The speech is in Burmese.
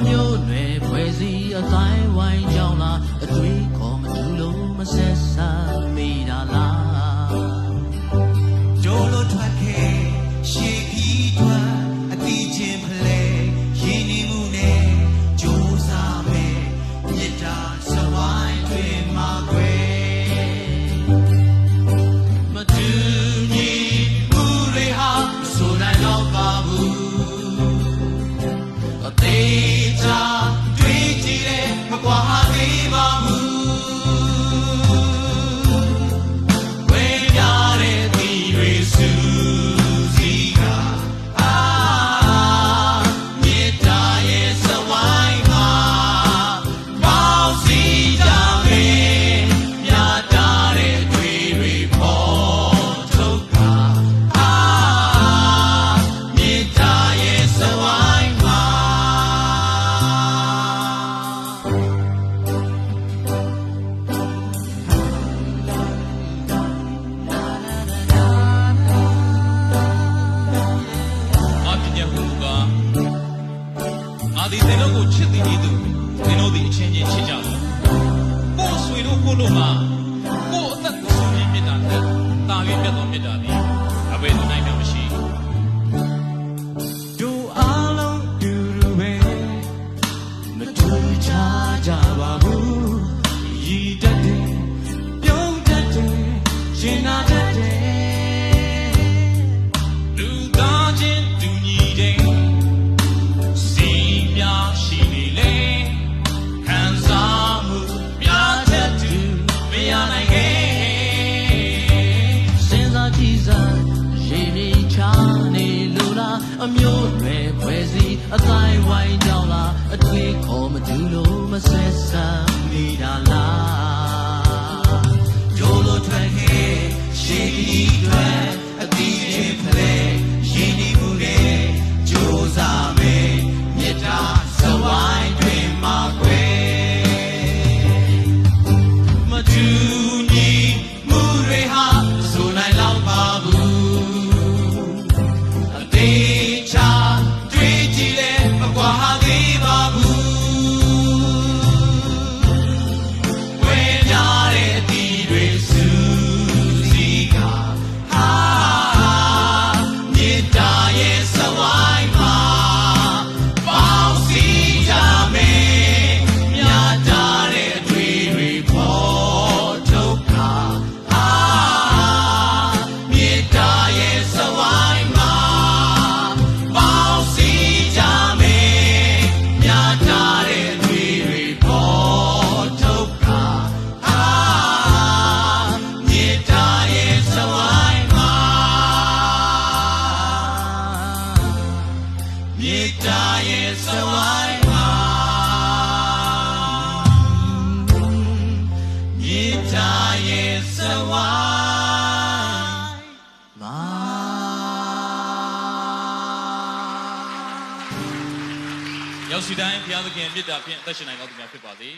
မျိုးနွယ်ဖွဲ့စည်းအတိုင်းဝိုင်းကြောင်းလားအတွေးခေါ်မတူလို့မဆက်ဆံမိတာလားဂျိုလိုထွက်ခဲ့ရှေးဤထွက်အတိချင်းဖလဲရင်းနှီးမှုနဲ့ကြိုးစားမယ်မြစ်တာစဝိုင်းတွင်မှာခွဲမတူညီမှုတွေဟာဆိုနိုင်တော့ပါဘူးအသေးချာတွေးကြည့်တယ်မကွာသေးပါဘူးဝေးပြတဲ့ဒီတွေစုစည်းကမြေတာရဲ့စဝိုင်းမှာပေါင်းစည်းကြမယ်မြတ်တာတဲ့တွေပေါ်ထုတ်ကမြေတာရဲ့စဝိုင်းမှာအာဒီတင်တို့ကိုချစ်တည်နေသူတင်တို့ဒီအချင်းချင်းချစ်ကြတယ်ကိုယ်ဆွေတို့ကိုလို့မှာကိုယ်အသက်ကိုဆုံးဖြတ်မြတ်တာနဲ့တာ၍မြတ်တော်မြတ်တာဒီအဘယ်သူနိုင်မှမရှိတို့အားလုံးတူတူပဲမတူချကြပါဘူးရည်တတ်တယ်ပြုံးတတ်တယ်ရှင်နာတတ်တယ်လူသားချင်းတူညီတဲ့စီများရှိနေလေခံစားမှုများတဲ့သူမရနိုင်ခဲ့စဉ်းစားကြည့်စမ်းရေမြေချနေလို့လားအမျိုးနွယ်ဖွဲ့စည်းအတိုင်းဝိုင်းကြောင်းလားအတွေးခေါ်မတူလို့မဆက်ဆံမိတာလားဂျိုလိုထွက်ခဲ့ရှေးဤထွက်အတိချင်းဖလဲရင်းနှီးမှုနဲ့ကြိုးစားမယ်မြစ်တာစဝိုင်းတွင်မှာခွဲမတူညီမှုတွေဟာဆိုနိုင်လောက်ပါဘူးအသေးချာတွေးကြည့်လဲမကွာသေးပါဘူးဝေးကြတဲ့အတီးတွေစုစည်းကမြေတာရဲ့စဝိုင်းမှာပေါင်းစည်းကြမယ်မြတ်တာတဲ့အတွေးပေါ်ထုတ်ကမြေတာရဲ့စဝိုင်းမှာပေါင်းစည်းကြမယ်မြတ်တာတဲ့အတွေးပေါ်ထုတ်ကမြေတာရဲ့စဝိုင်းမှာမြေတာရဲ့စဝိုင်းမှာမြေတာရဲ့စဝိုင်းမှာရောက်စီတိုင်းဘုရားသခင်မြတ်တာဖြင့်အသက်ရှင်နိုင်တော်သူများဖြစ်ပါစေ